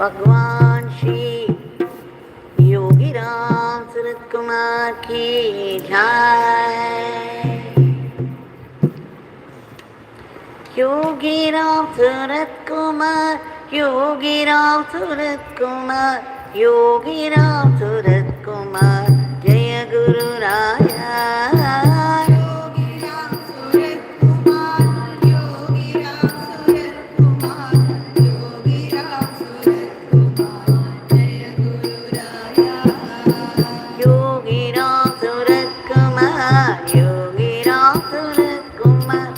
Bhagwan Shri Yogi Ramsuratkumar ki jai. Yogi Ramsuratkumar, Yogi Ramsuratkumar, Yogi Ramsuratkumar, Jaya Guru Raya. Yogi Ramsuratkumar, Yogi Ramsuratkumar, Yogi Ramsuratkumar, Jaya Guru Raya. Yogi Ramsuratkumar, Yogi Ramsuratkumar,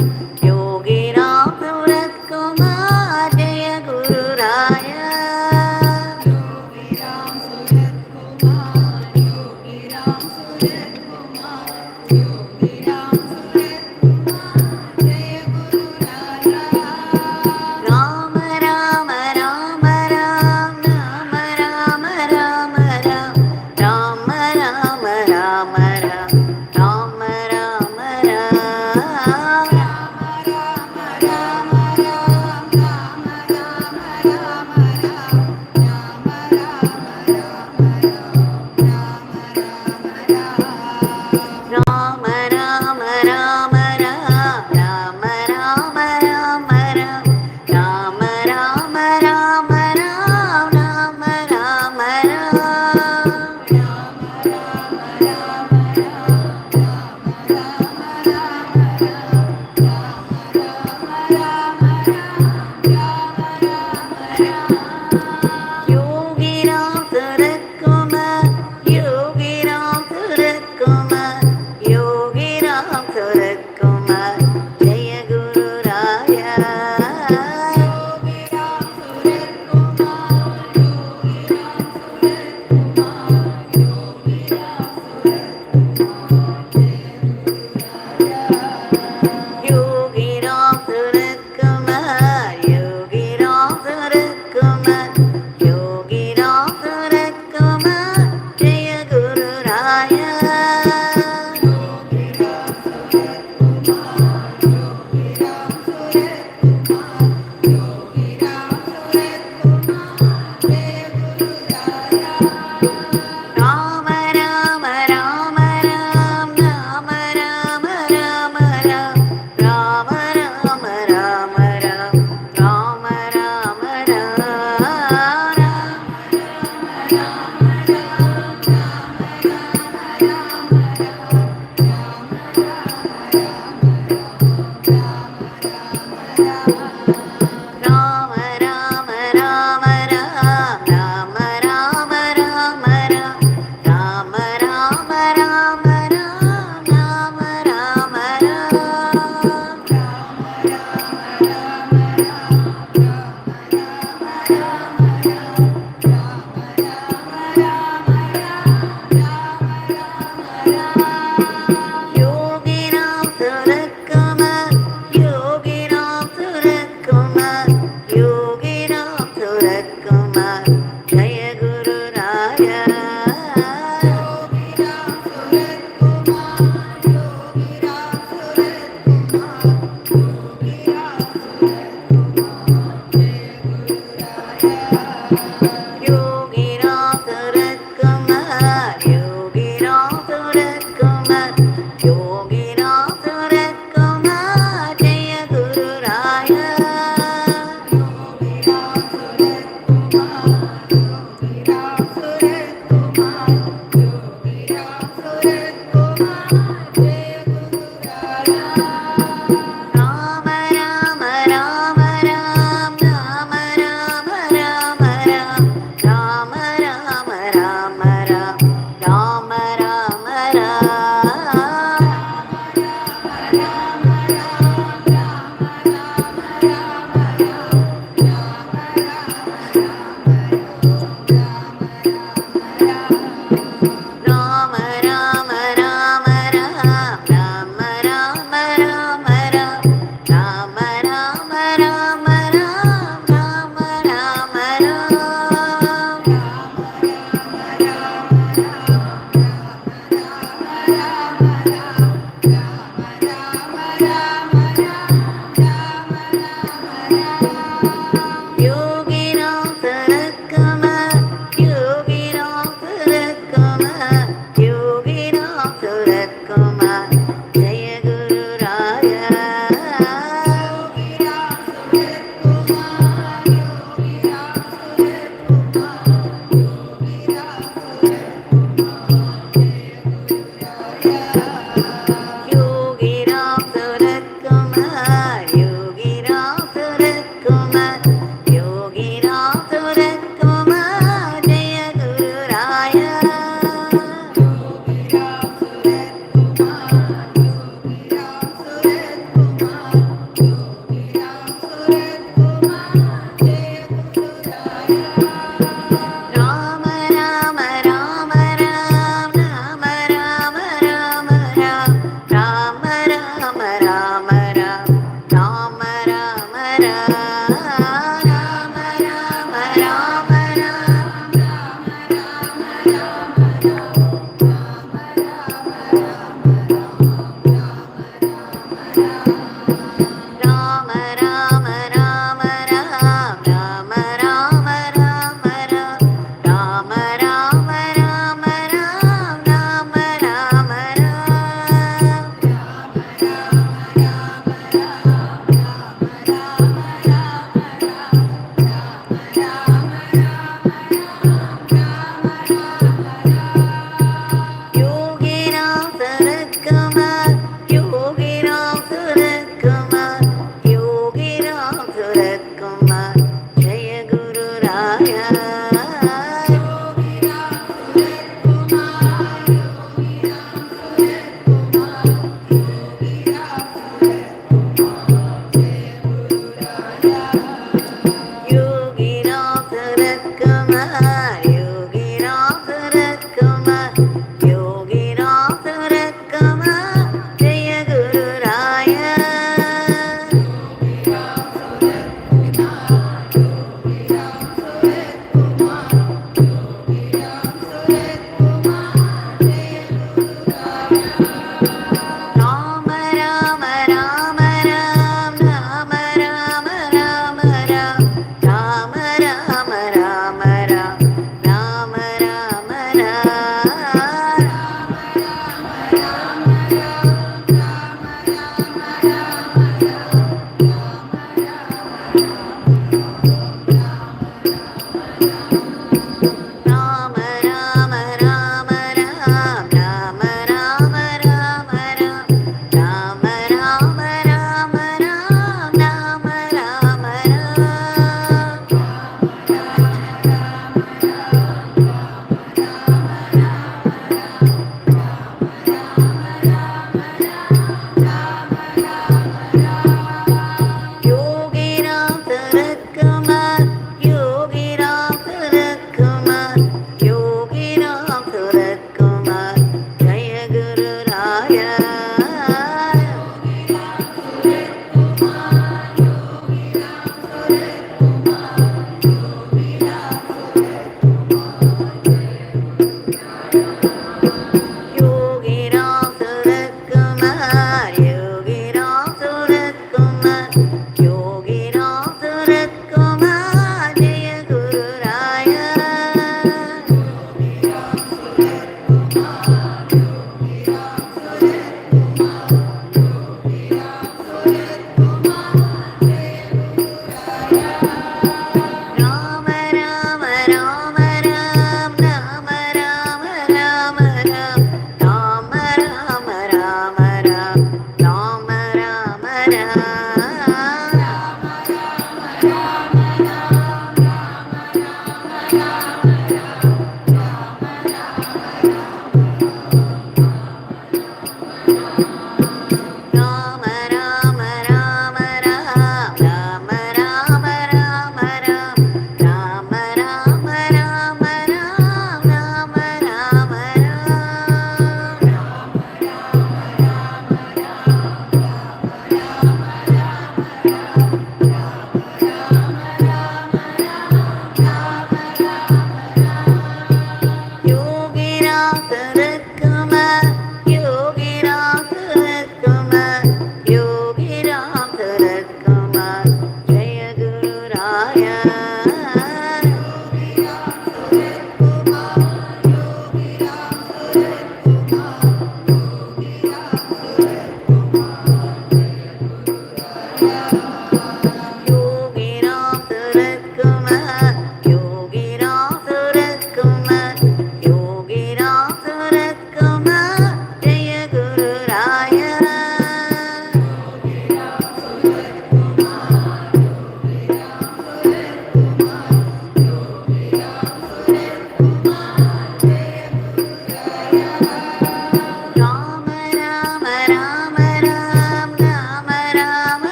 Yogi Ramsuratkumar, Jaya Guru Raya. Yogi Ramsuratkumar, Yogi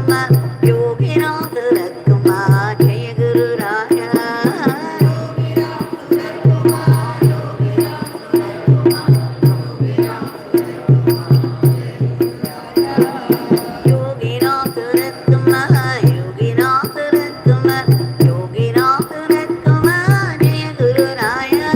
Yogi Ramsuratkumar, Jaya Guru Raya. Yogi Ramsuratkumar, Yogi Ramsuratkumar, Yogi Ramsuratkumar, Jaya Guru Raya.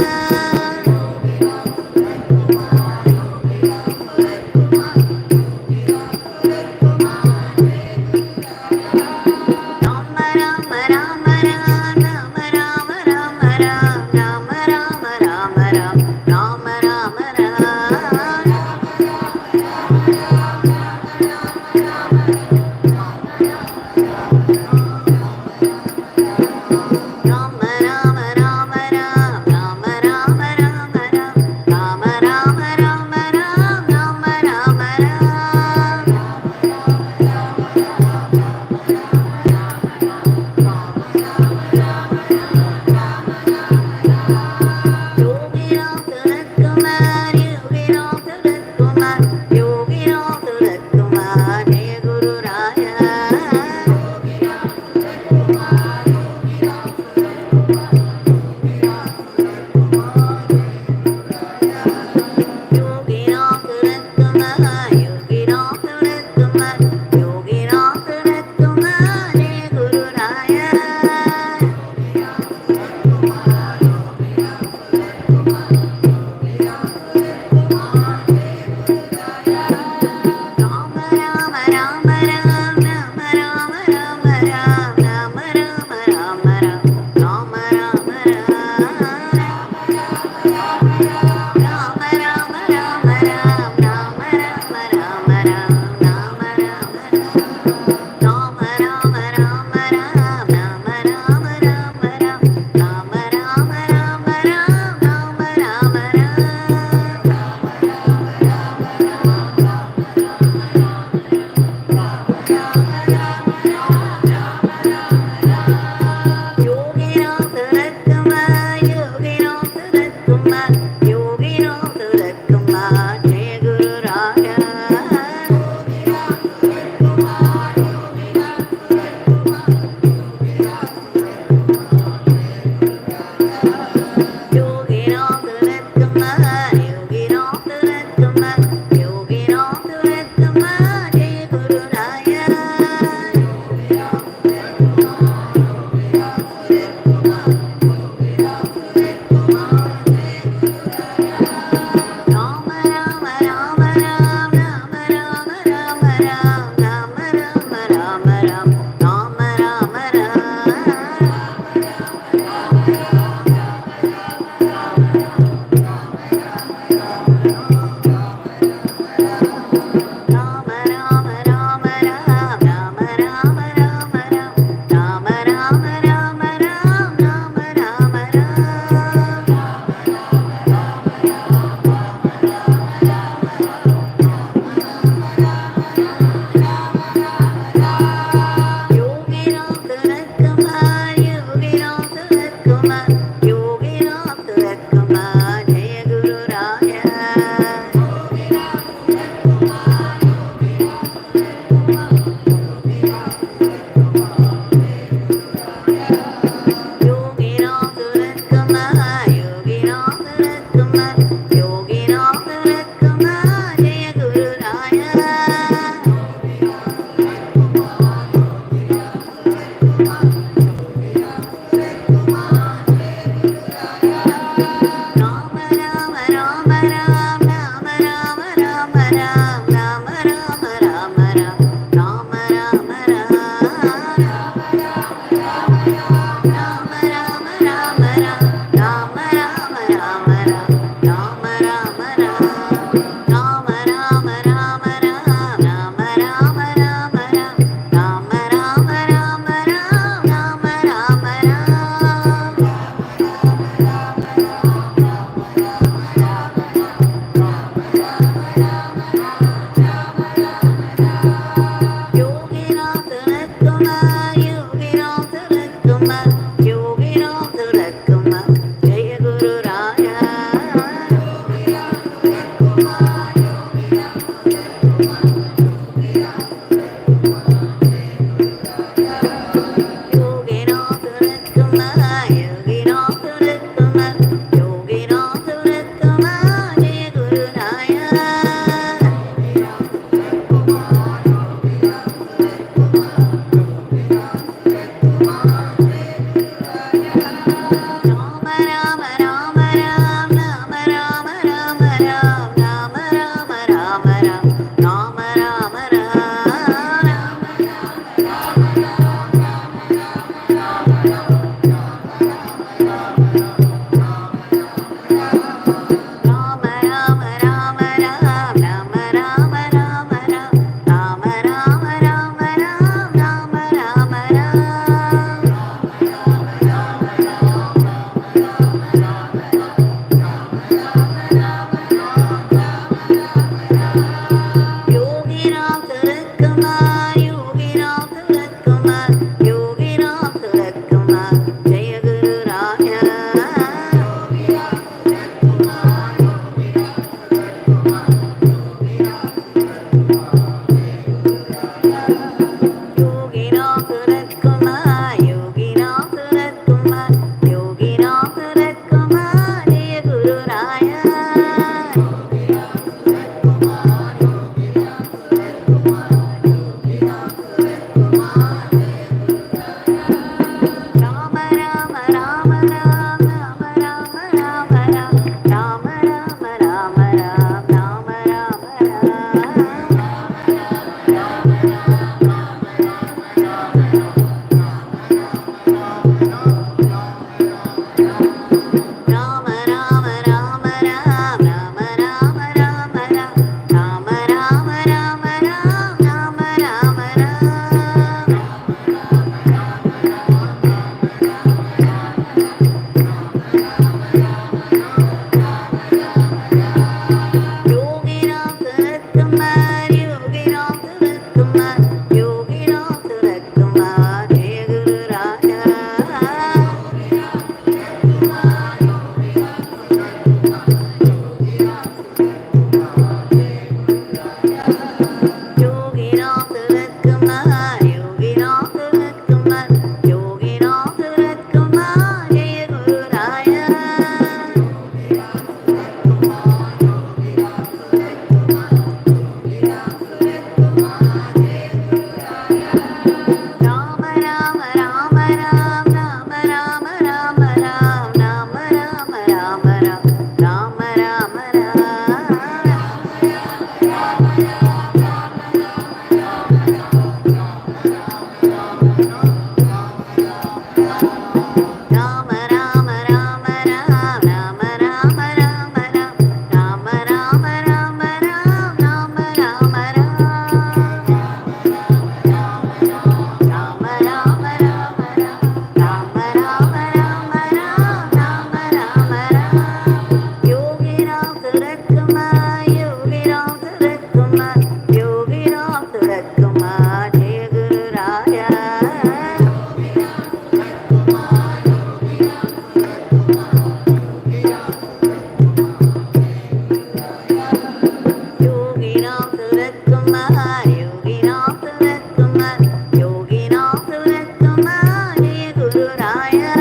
Yogi Ramsuratkumar, Yogi Ramsuratkumar, Yogi Ramsuratkumar, Jai Guru Raya.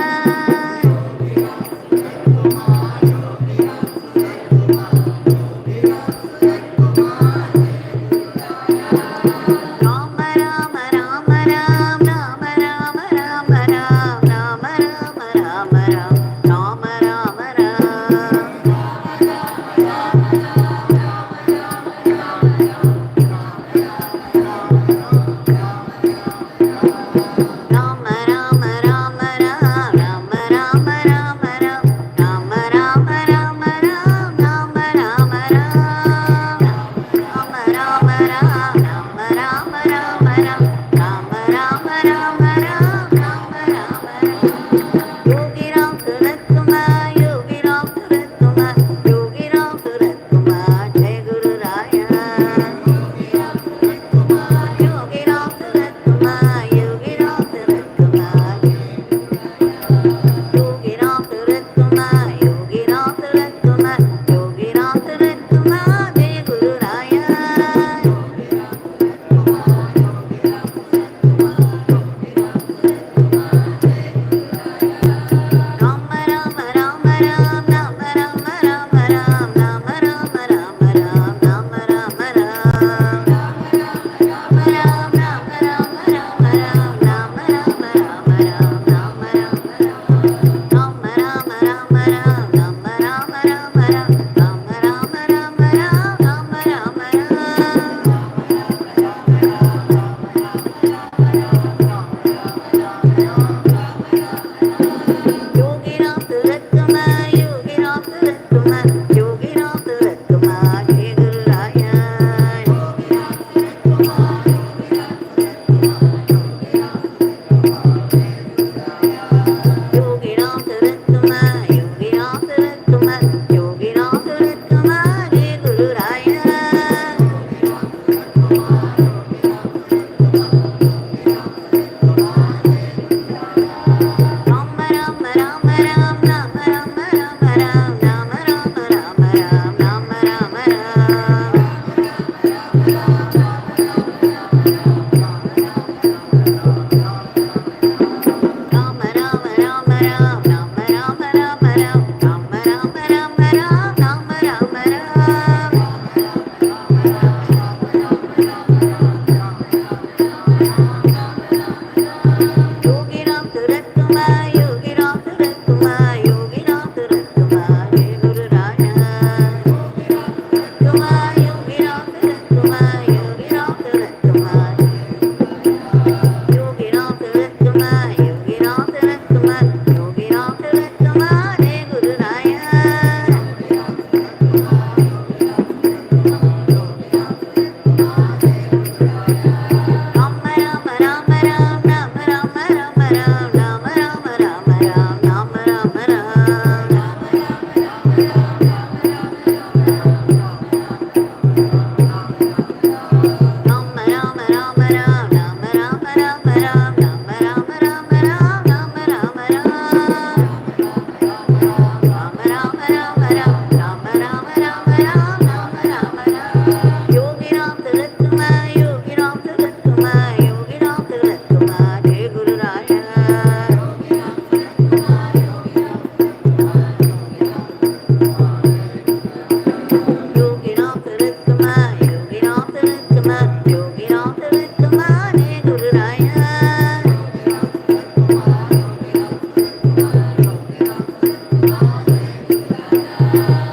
Rama Rama Rama Ram, Rama Rama Rama Ram, Rama Rama Rama Ram, Rama Rama Ram. Rama Rama Rama Ram, Rama Rama Rama Ram, Rama Rama Rama Ram, Rama Rama Ram. Rama Rama Ram, Rama Rama Rama Ram, Rama Rama Rama Ram, Rama Rama Ram. Yogi Ramsuratkumar, Yogi Ramsuratkumar, Yogi Ramsuratkumar, Jai Guru Raya. Yogi Ramsuratkumar, Yogi Ramsuratkumar, Yogi Ramsuratkumar, Yogi Ramsuratkumar, Yogi Ramsuratkumar, Jai Guru Raya. Rama Rama Rama Ram, Rama Rama Rama Ram, Rama Rama Rama Ram, Rama Rama Ram. Rama Rama Rama Rama Ram, Rama Rama Rama Ram, Rama Rama Ram. Rama Rama Rama Ram, Rama Rama Rama Ram, Rama Rama Rama Ram, Rama Rama Ram. Yogi Ramsuratkumar, Yogi Ramsuratkumar, Yogi Ramsuratkumar, Jai Guru Raya. Yogi Ramsuratkumar, Yogi Ramsuratkumar, Yogi Ramsuratkumar, Jai Guru Raya. Rama Rama Rama Ram, Rama Rama Rama Ram, Rama Rama Rama Ram, Rama Rama Ram. Rama Rama Rama Ram, Rama Rama Rama Ram, Rama Rama Rama Ram, Rama Rama Ram. Yogi Ramsuratkumar, Yogi Ramsuratkumar, Yogi Ramsuratkumar, Jai Guru Raya. Yogi Ramsuratkumar, Yogi Ramsuratkumar, Yogi Ramsuratkumar, Yogi Ramsuratkumar, Yogi Ramsuratkumar, Jai Guru Raya. Rama Rama Rama Ram, Rama Rama Rama Ram, Rama Rama Rama Ram, Rama Rama Ram. Rama Rama Rama Ram, Rama Rama Rama Ram, Rama Rama Rama Ram, Rama Rama Ram. Rama Rama Rama Ram, Rama Rama Rama Ram, Rama Rama Ram. Yogi Ramsuratkumar, Yogi Ramsuratkumar, Yogi Ramsuratkumar, Jai Guru Raya. Yogi Ramsuratkumar, Yogi Ramsuratkumar, Yogi Ramsuratkumar, Jai Guru Raya.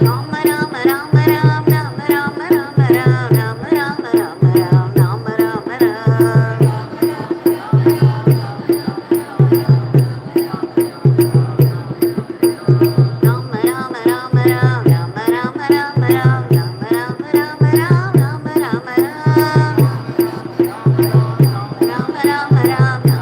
Rama Rama Rama Ram, Rama Rama Rama Ram, Rama Rama Rama Ram, Rama Rama Ram. Rama Rama Rama Ram, Rama Rama Rama Ram, Rama Rama Rama Ram, Rama Rama Ram. Rama Rama Ram,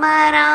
Rama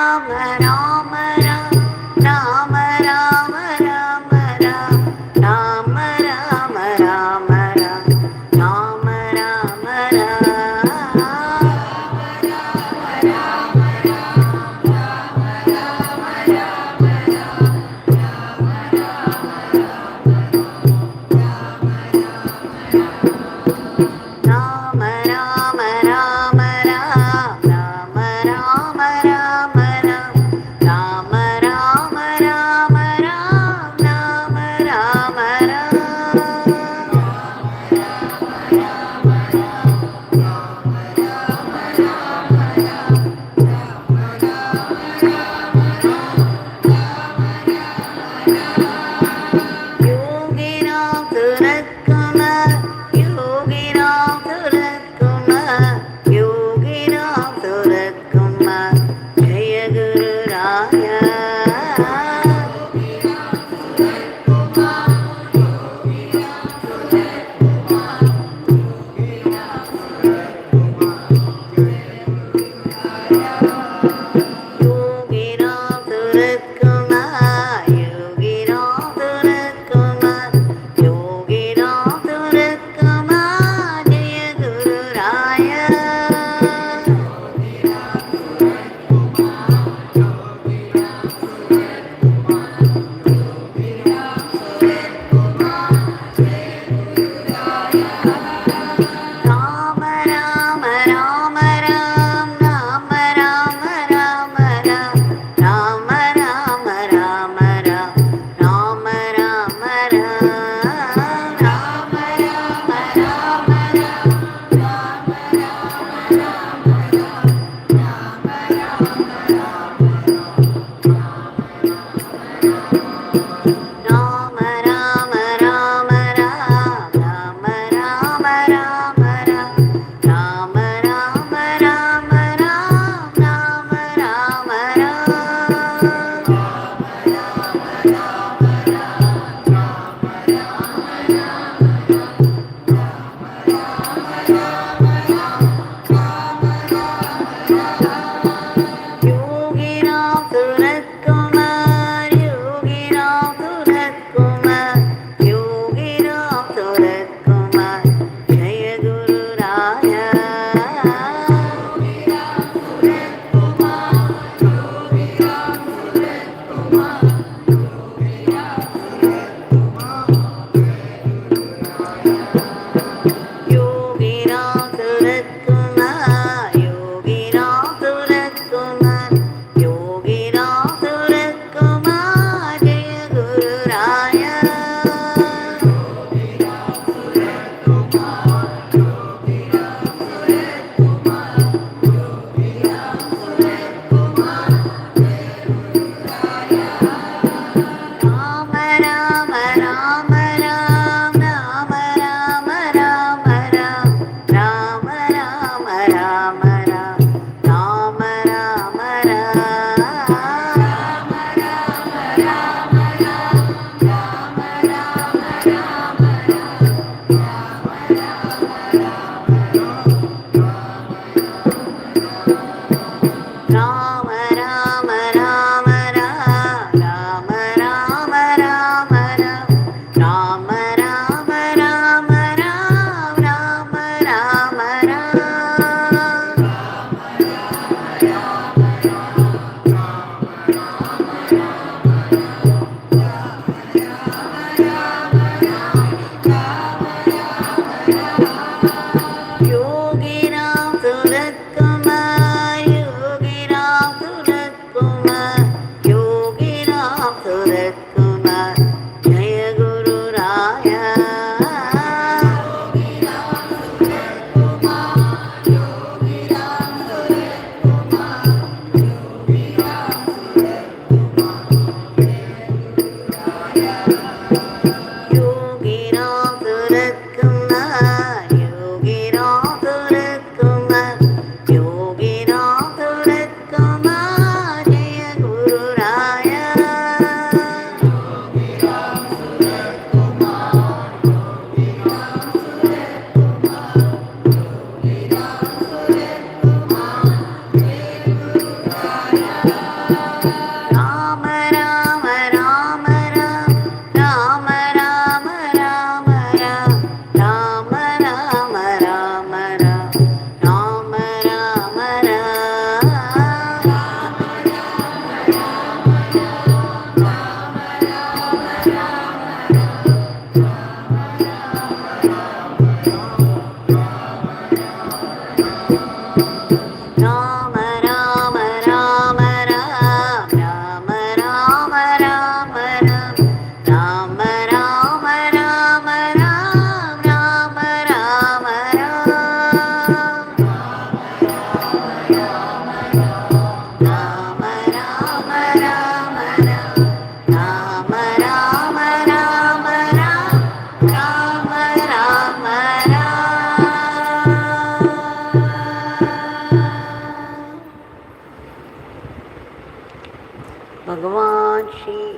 Bhagwan Shri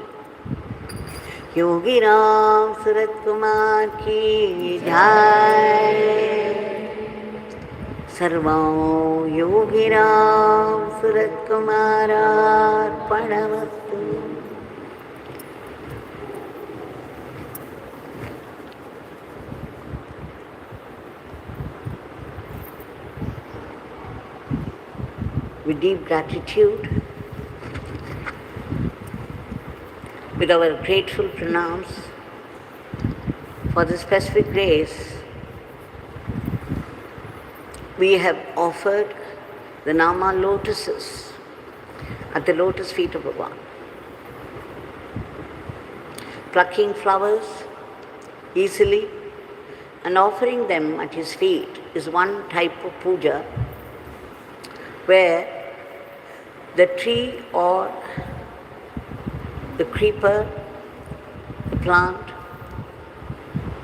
Yogi Ramsuratkumar ki jai. Sarvam Yogi Ramsuratkumar Arpanamastu. With deep gratitude, with our grateful pranams for the specific grace, we have offered the Nama lotuses at the lotus feet of Bhagwan. Plucking flowers easily and offering them at his feet is one type of puja where the tree or the creeper, the plant,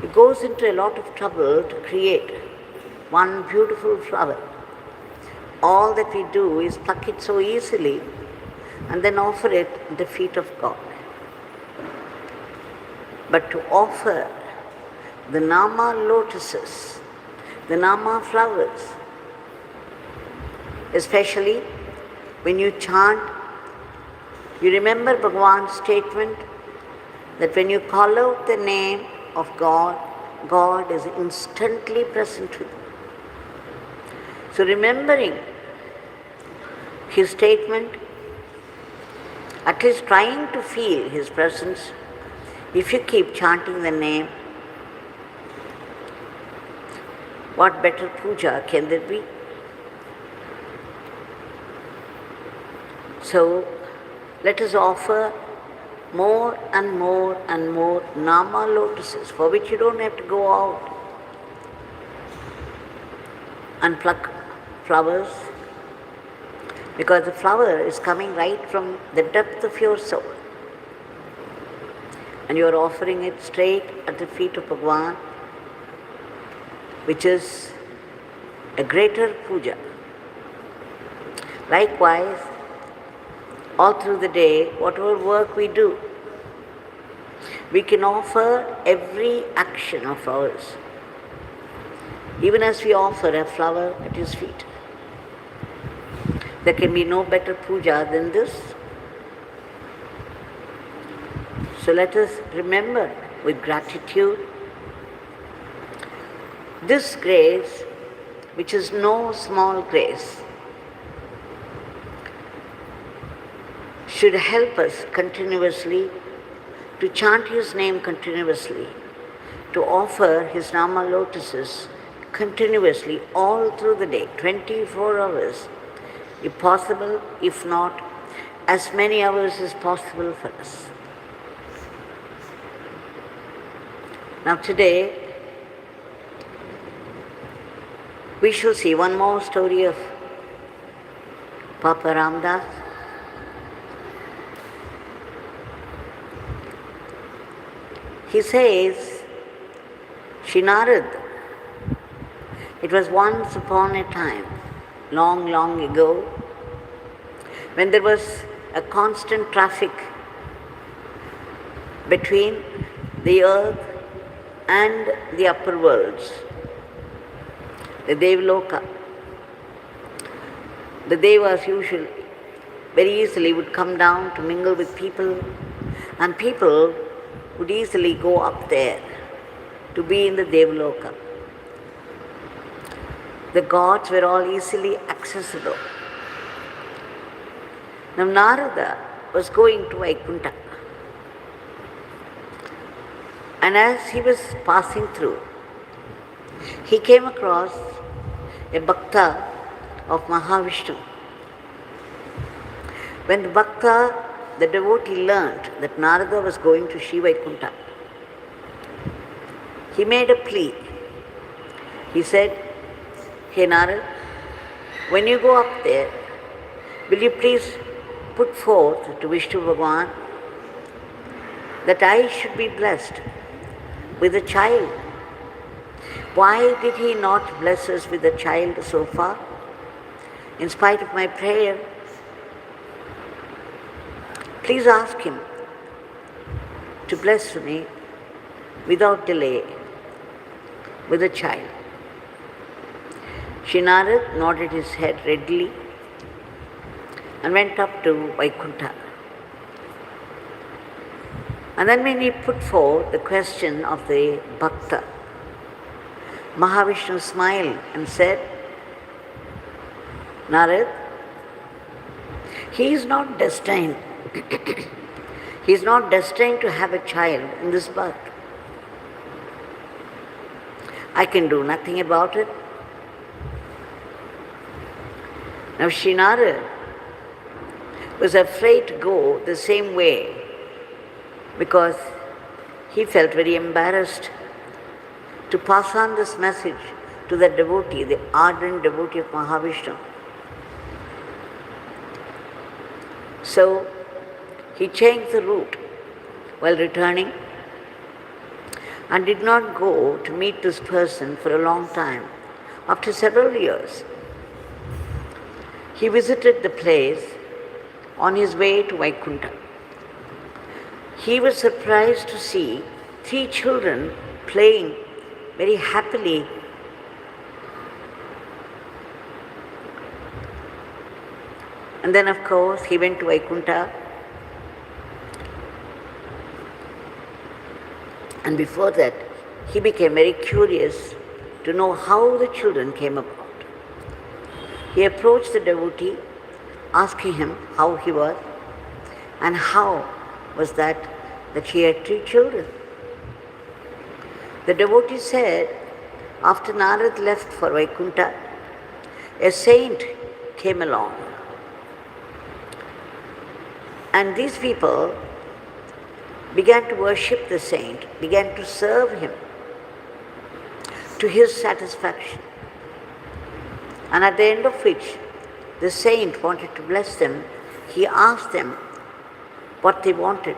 it goes into a lot of trouble to create one beautiful flower. All that we do is pluck it so easily and then offer it at the feet of God. But to offer the Nama lotuses, the Nama flowers, especially when you chant, you remember Bhagwan's statement that when you call out the name of God, God is instantly present with you. So remembering his statement, at least trying to feel his presence, if you keep chanting the name, what better puja can there be? So let us offer more and more and more Nama lotuses, for which you don't have to go out and pluck flowers, because the flower is coming right from the depth of your soul. And you are offering it straight at the feet of Bhagwan, which is a greater puja. Likewise, all through the day, whatever work we do, we can offer every action of ours, even as we offer a flower at his feet. There can be no better puja than this. So let us remember with gratitude this grace, which is no small grace, should help us continuously to chant his name continuously, to offer his Nama lotuses continuously all through the day, 24 hours, if possible, if not, as many hours as possible for us. Now today, we shall see one more story of Papa Ramdas. He says, Shri Narada, it was once upon a time, long, long ago, when there was a constant traffic between the earth and the upper worlds, the Devloka. The Devas usually very easily would come down to mingle with people, and people would easily go up there to be in the Devloka. The gods were all easily accessible. Now Narada was going to Vaikuntha, and as he was passing through, he came across a bhakta of Mahavishnu. When the bhakta, the devotee, learnt that Narada was going to Shri Vaikuntha, he made a plea. He said, "Hey Narada, when you go up there, will you please put forth to Vishnu Bhagwan that I should be blessed with a child? Why did he not bless us with a child so far, in spite of my prayer? please ask him to bless me without delay with a child. Shri Narada nodded his head readily and went up to Vaikuntha. And then when he put forth the question of the Bhakta, Mahavishnu smiled and said, Narada, he is not destined. He is not destined to have a child in this birth. I can do nothing about it. Now Shri Narada was afraid to go the same way because he felt very embarrassed to pass on this message to the devotee, the ardent devotee of Mahavishnu. So he changed the route while returning and did not go to meet this person for a long time. After several years, he visited the place on his way to Vaikuntha. He was surprised to see 3 children playing very happily. And then, of course, he went to Vaikuntha. And before that, he became very curious to know how the children came about. He approached the devotee, asking him how he was and how was that he had 3 children. The devotee said, after Narada left for Vaikuntha, a saint came along. And these people began to worship the saint, began to serve him to his satisfaction. And at the end of which, the saint wanted to bless them. He asked them what they wanted.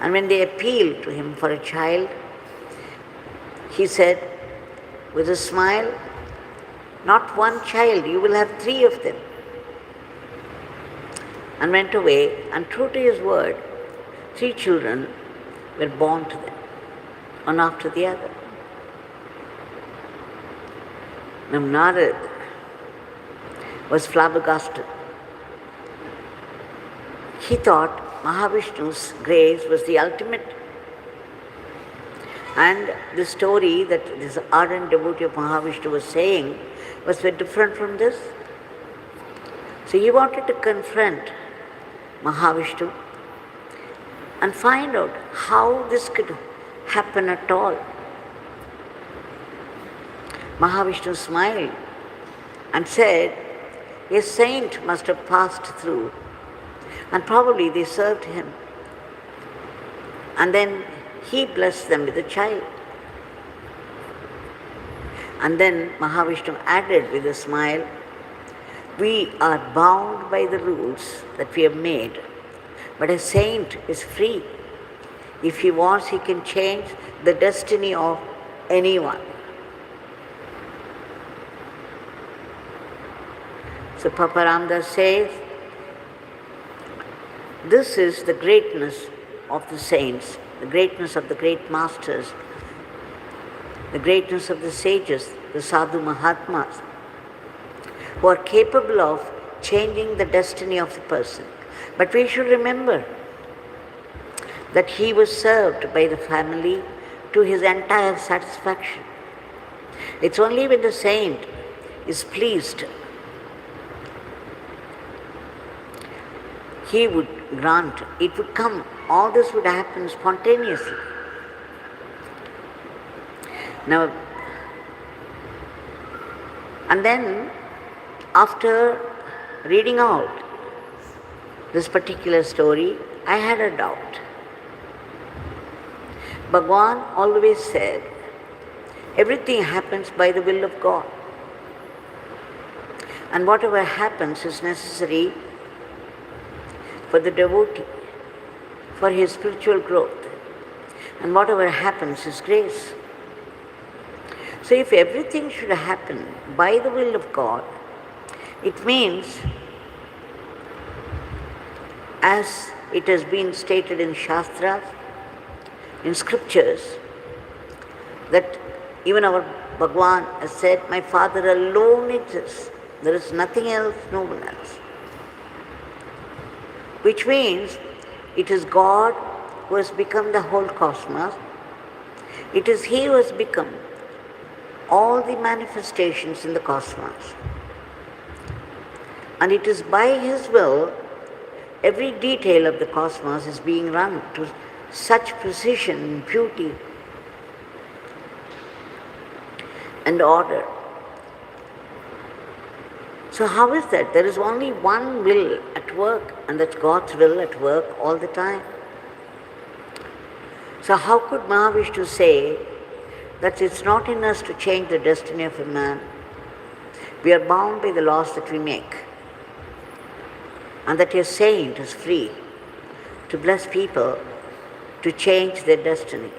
And when they appealed to him for a child, he said with a smile, not 1 child, you will have 3 of them. And went away, and true to his word, 3 children were born to them, one after the other. Now Narada was flabbergasted. He thought Mahavishnu's grace was the ultimate. And the story that this ardent devotee of Mahavishnu was saying was very different from this. So he wanted to confront Mahavishnu and find out how this could happen at all. Mahavishnu smiled and said, a saint must have passed through, and probably they served him. And then he blessed them with a child. And then Mahavishnu added with a smile, we are bound by the rules that we have made, but a saint is free. If he wants, he can change the destiny of anyone. So Papa Ramdas says, this is the greatness of the saints, the greatness of the great masters, the greatness of the sages, the sadhu mahatmas, who are capable of changing the destiny of the person. But we should remember that he was served by the family to his entire satisfaction. It's only when the saint is pleased, he would grant, it would come, all this would happen spontaneously. Now, and then after reading out this particular story, I had a doubt. Bhagwan always said, everything happens by the will of God. And whatever happens is necessary for the devotee, for his spiritual growth. And whatever happens is grace. So if everything should happen by the will of God, it means as it has been stated in Shastras, in scriptures, that even our Bhagwan has said, my Father alone exists. There is nothing else, no one else. Which means it is God who has become the whole cosmos. It is He who has become all the manifestations in the cosmos. And it is by His will every detail of the cosmos is being run to such precision and beauty and order. So how is that? There is only one will at work, and that's God's will at work all the time. So how could Mahavishnu say that it's not in us to change the destiny of a man? We are bound by the laws that we make, and that a saint is free to bless people to change their destiny.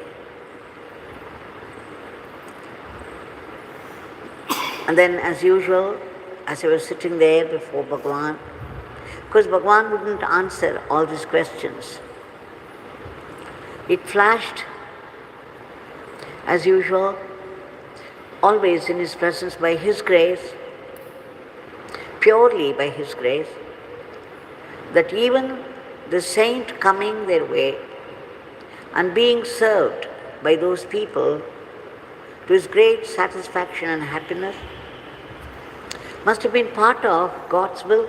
And then, as usual, as I was sitting there before Bhagwan, because Bhagwan wouldn't answer all these questions, it flashed, as usual, always in His presence by His grace, purely by His grace, that even the saint coming their way and being served by those people to his great satisfaction and happiness must have been part of God's will.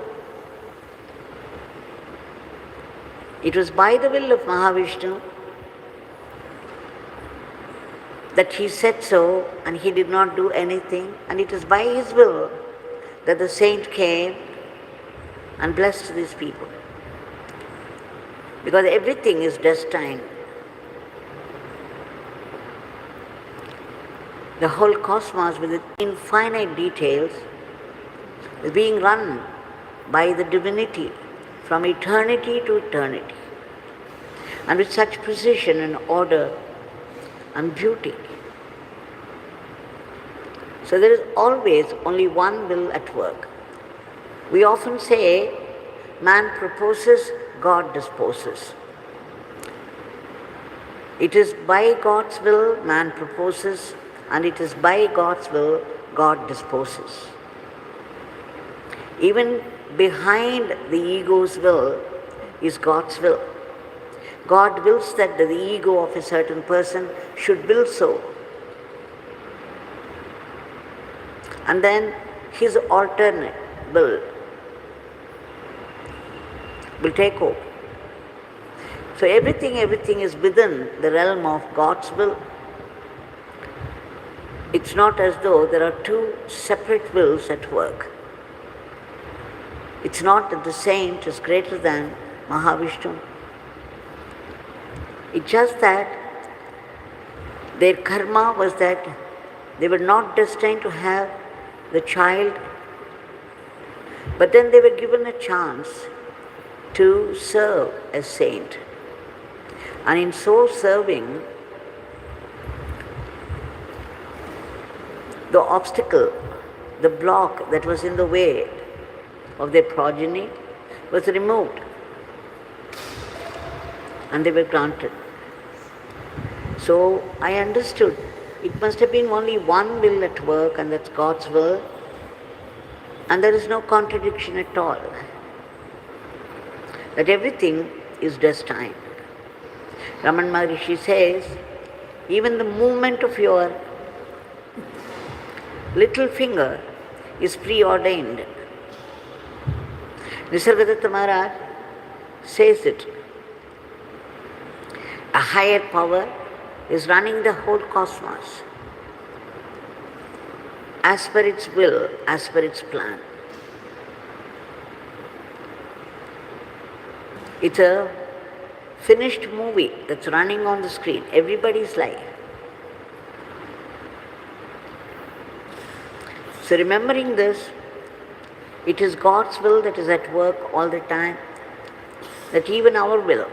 It was by the will of Mahavishnu that He said so, and He did not do anything, and it is by His will that the saint came and blessed these people. Because everything is destined. The whole cosmos with its infinite details is being run by the divinity from eternity to eternity, and with such precision and order and beauty. So there is always only one will at work. We often say, man proposes, God disposes. It is by God's will man proposes, and it is by God's will God disposes. Even behind the ego's will is God's will. God wills that the ego of a certain person should will so. And then his alternate will take over. So everything is within the realm of God's will. It's not as though there are two separate wills at work. It's not that the saint is greater than Mahavishnu. It's just that their karma was that they were not destined to have the child, but then they were given a chance to serve as saint. And in so serving, the obstacle, the block that was in the way of their progeny was removed, and they were granted. So I understood it must have been only one will at work, and that's God's will, and there is no contradiction at all. That everything is destined. Raman Maharishi says, even the movement of your little finger is preordained. Nisargadatta Maharaj says it. A higher power is running the whole cosmos as per its will, as per its plan. It's a finished movie that's running on the screen, everybody's life. So remembering this, it is God's will that is at work all the time, that even our will.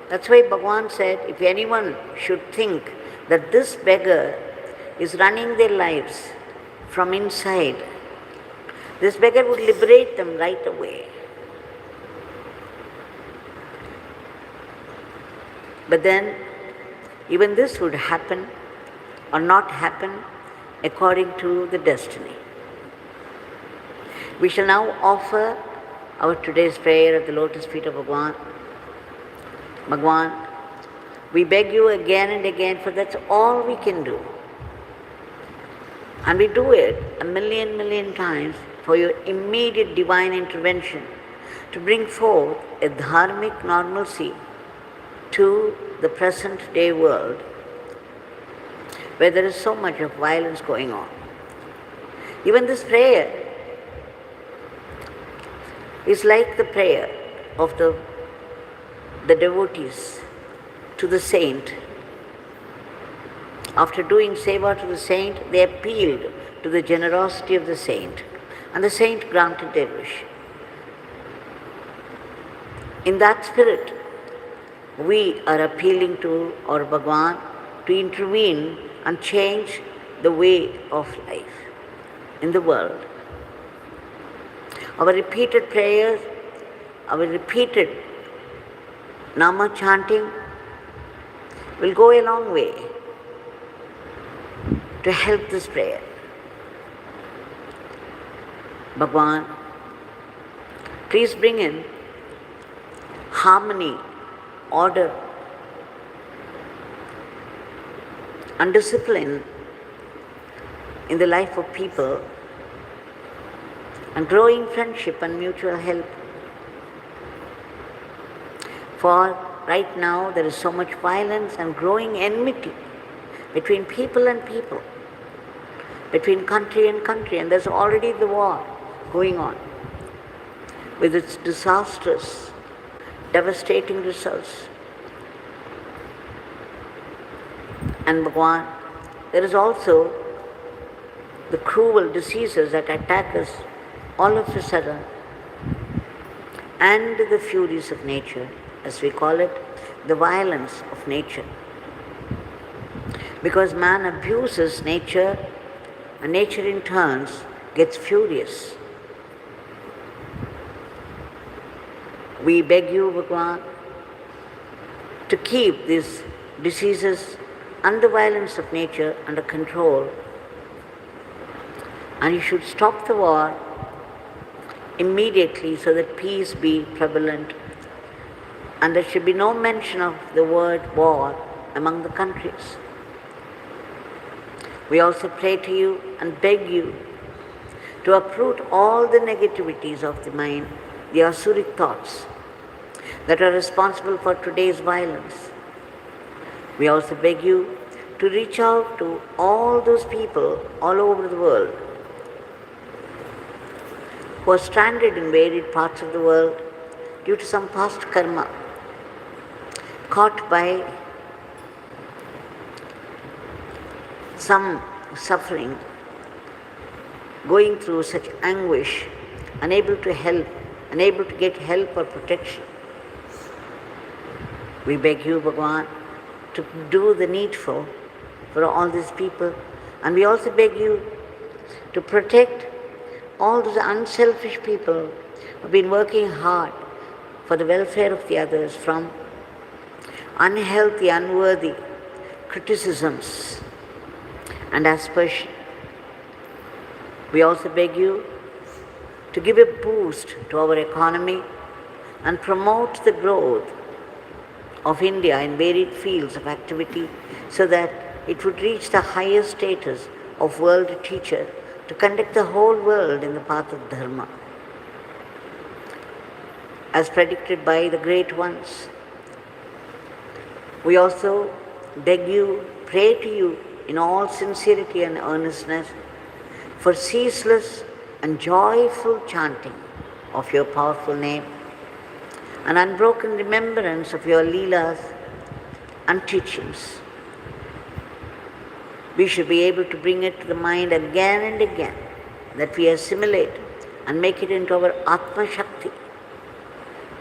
That's why Bhagwan said, if anyone should think that this beggar is running their lives from inside, this beggar would liberate them right away. But then, even this would happen or not happen according to the destiny. We shall now offer our today's prayer at the lotus feet of Bhagwan. Bhagwan, we beg you again and again, for that's all we can do. And we do it a million times for your immediate divine intervention to bring forth a dharmic normalcy to the present day world where there is so much of violence going on. Even this prayer is like the prayer of the devotees to the saint. After doing seva to the saint, they appealed to the generosity of the saint, and the saint granted their wish. In that spirit, we are appealing to our Bhagwan to intervene and change the way of life in the world. Our repeated prayers, our repeated Nama chanting will go a long way to help this prayer. Bhagwan, please bring in harmony, order, and discipline in the life of people, and growing friendship and mutual help. For right now there is so much violence and growing enmity between people and people, between country and country, and there's already the war going on with its disastrous, devastating results. And Bhagwan, there is also the cruel diseases that attack us all of a sudden, and the furies of nature, as we call it, the violence of nature. Because man abuses nature, and nature in turn gets furious. We beg you, Bhagwan, to keep these diseases and the violence of nature under control, and you should stop the war immediately so that peace be prevalent, and there should be no mention of the word war among the countries. We also pray to you and beg you to uproot all the negativities of the mind, the asuric thoughts that are responsible for today's violence. We also beg you to reach out to all those people all over the world who are stranded in varied parts of the world due to some past karma, caught by some suffering, going through such anguish, unable to help, unable to get help or protection. We beg you, Bhagwan, to do the needful for all these people, and we also beg you to protect all those unselfish people who have been working hard for the welfare of the others from unhealthy, unworthy criticisms and aspersion. We also beg you to give a boost to our economy and promote the growth of India in varied fields of activity so that it would reach the highest status of world teacher to conduct the whole world in the path of dharma, as predicted by the great ones. We also beg you, pray to you in all sincerity and earnestness for ceaseless and joyful chanting of your powerful name, an unbroken remembrance of your leelas and teachings. We should be able to bring it to the mind again and again, that we assimilate and make it into our Atma Shakti.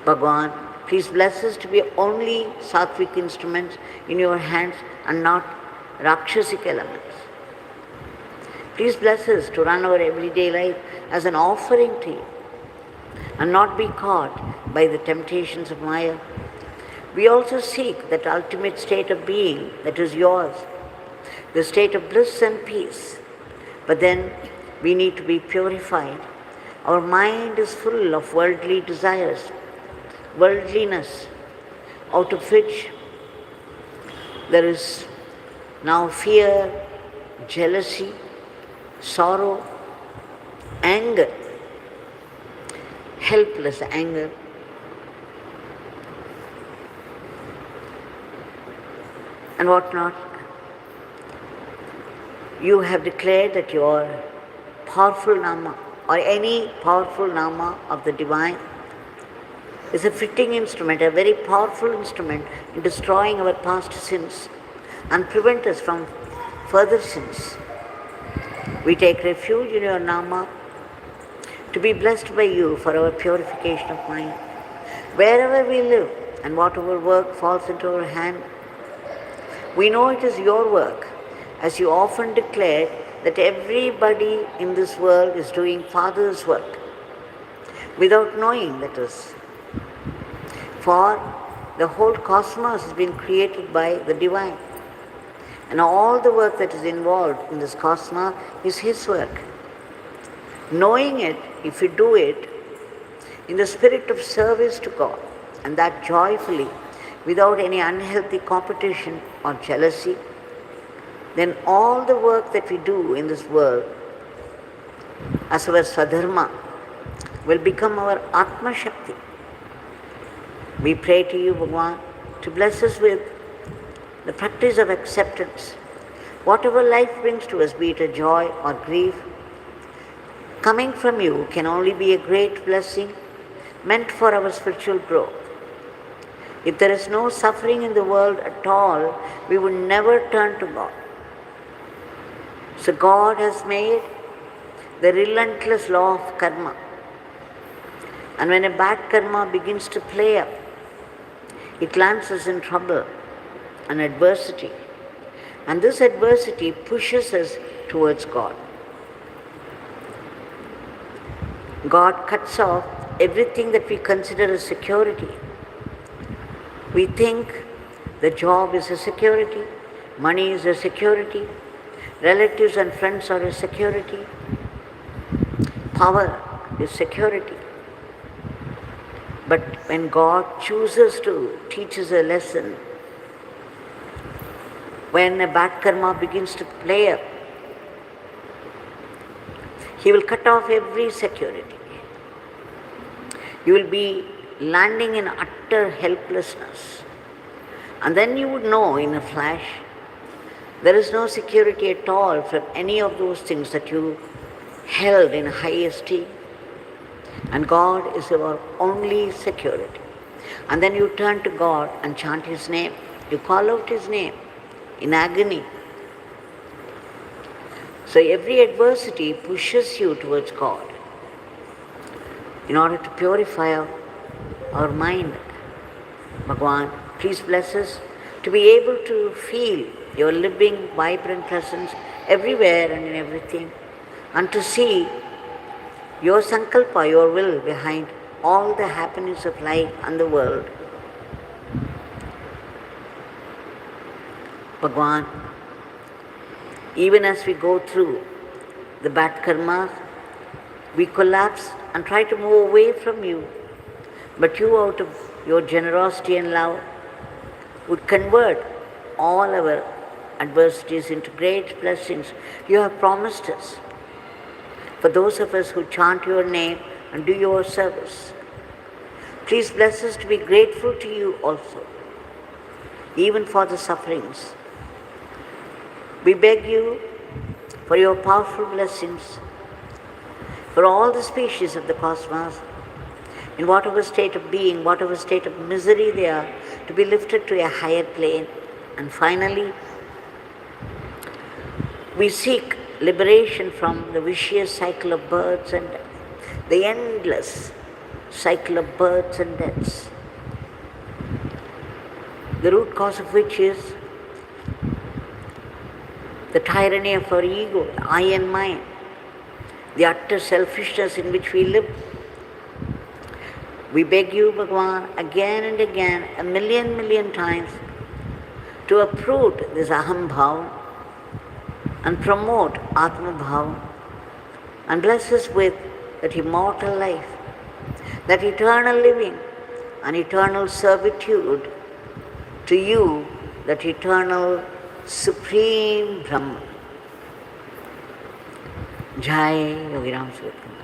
Bhagwan, please bless us to be only sattvic instruments in your hands and not rakshasic elements. Please bless us to run our everyday life as an offering to you and not be caught by the temptations of Maya. We also seek that ultimate state of being that is yours, the state of bliss and peace. But then we need to be purified. Our mind is full of worldly desires, worldliness, out of which there is now fear, jealousy, sorrow, anger, helpless anger. And what not. You have declared that your powerful Nama or any powerful Nama of the Divine is a fitting instrument, a very powerful instrument in destroying our past sins and prevent us from further sins. We take refuge in your Nama to be blessed by you for our purification of mind. Wherever we live and whatever work falls into our hand, we know it is your work, as you often declared that everybody in this world is doing Father's work, without knowing that is. For the whole cosmos has been created by the Divine, and all the work that is involved in this cosmos is His work. Knowing it, if you do it in the spirit of service to God, and that joyfully, without any unhealthy competition or jealousy, then all the work that we do in this world as our Swadharma will become our Atma Shakti. We pray to you, Bhagwan, to bless us with the practice of acceptance. Whatever life brings to us, be it a joy or grief, coming from you can only be a great blessing meant for our spiritual growth. If there is no suffering in the world at all, we would never turn to God. So God has made the relentless law of karma. And when a bad karma begins to play up, it lands us in trouble and adversity. And this adversity pushes us towards God. God cuts off everything that we consider as security. We think the job is a security, money is a security, relatives and friends are a security, power is security. But when God chooses to teach us a lesson, when a bad karma begins to play up, He will cut off every security. You will be landing in utter helplessness. And then you would know in a flash, there is no security at all from any of those things that you held in high esteem. And God is our only security. And then you turn to God and chant His name. You call out His name in agony. So every adversity pushes you towards God in order to purify our mind. Bhagwan, please bless us to be able to feel your living, vibrant presence everywhere and in everything, and to see your sankalpa, your will behind all the happiness of life and the world. Bhagwan, even as we go through the bad karmas, we collapse and try to move away from you. But you, out of your generosity and love, would convert all our adversities into great blessings. You have promised us. For those of us who chant your name and do your service, please bless us to be grateful to you also, even for the sufferings. We beg you for your powerful blessings for all the species of the cosmos, in whatever state of being, whatever state of misery they are, to be lifted to a higher plane. And finally, we seek liberation from the vicious cycle of births and deaths, the endless cycle of births and deaths, the root cause of which is the tyranny of our ego, I and mine, the utter selfishness in which we live. We beg you, Bhagwan, again and again, a million times, to uproot this aham bhav and promote atma bhav and bless us with that immortal life, that eternal living and eternal servitude to you, that eternal supreme Brahman. Jai Yogi Ramsuratkumar.